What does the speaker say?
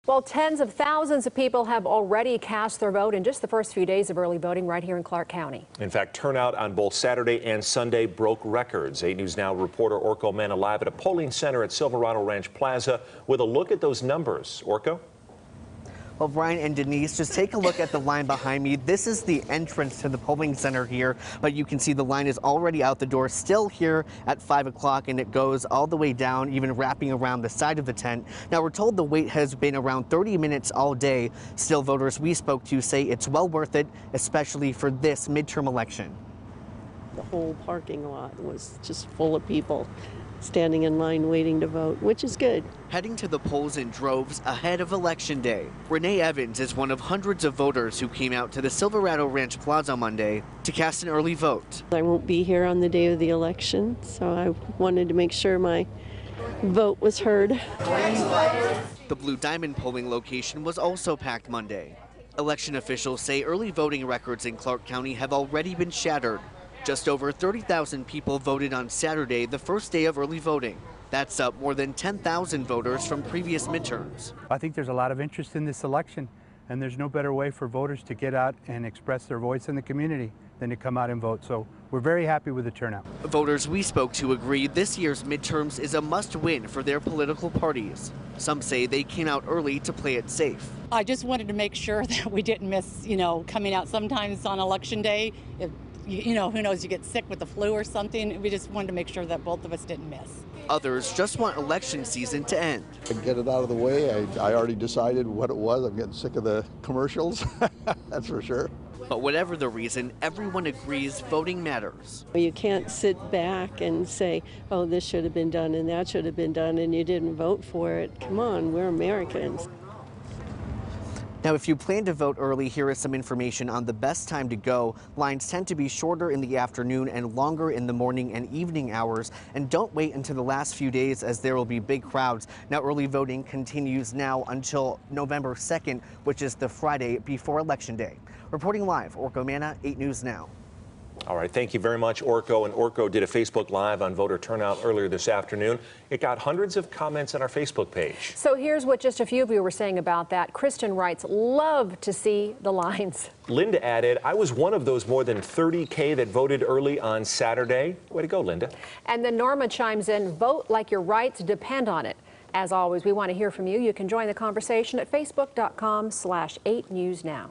Well, tens of thousands of people have already cast their vote in just the first few days of early voting right here in Clark County. In fact, turnout on both Saturday and Sunday broke records. 8 News Now reporter Orko Mena live at a polling center at Silverado Ranch Plaza with a look at those numbers. Orko? Well, Brian and Denise, just take a look at the line behind me. This is the entrance to the polling center here, but you can see the line is already out the door, still here at 5 o'clock, and it goes all the way down, even wrapping around the side of the tent. Now, we're told the wait has been around 30 minutes all day. Still, voters we spoke to say it's well worth it, especially for this midterm election. The whole parking lot was just full of people standing in line waiting to vote, which is good. Heading to the polls in droves ahead of Election Day. Renee Evans is one of hundreds of voters who came out to the Silverado Ranch Plaza Monday to cast an early vote. I won't be here on the day of the election, so I wanted to make sure my vote was heard. The Blue Diamond polling location was also packed Monday. Election officials say early voting records in Clark County have already been shattered. Just over 30,000 people voted on Saturday, the first day of early voting. That's up more than 10,000 voters from previous midterms. I think there's a lot of interest in this election, and there's no better way for voters to get out and express their voice in the community than to come out and vote. So we're very happy with the turnout. Voters we spoke to agree this year's midterms is a must-win for their political parties. Some say they came out early to play it safe. I just wanted to make sure that we didn't miss, coming out sometimes on election day. If, who knows, you get sick with the flu or something. We just wanted to make sure that both of us didn't miss. Others just want election season to end. Get it out of the way. I already decided what it was. I'm getting sick of the commercials, that's for sure. But whatever the reason, everyone agrees voting matters. You can't sit back and say, oh, this should have been done and that should have been done, and you didn't vote for it. Come on, we're Americans. Now, if you plan to vote early, here is some information on the best time to go. Lines tend to be shorter in the afternoon and longer in the morning and evening hours. And don't wait until the last few days, as there will be big crowds. Now, early voting continues now until November 2nd, which is the Friday before Election Day. Reporting live, Orko Mena, 8 News Now. All right, thank you very much, Orko. And Orko did a Facebook Live on voter turnout earlier this afternoon. It got hundreds of comments on our Facebook page. So here's what just a few of you were saying about that. Kristen writes, love to see the lines. Linda added, I was one of those more than 30K that voted early on Saturday. Way to go, Linda. And then Norma chimes in, vote like your rights depend on it. As always, we want to hear from you. You can join the conversation at facebook.com/8newsnow.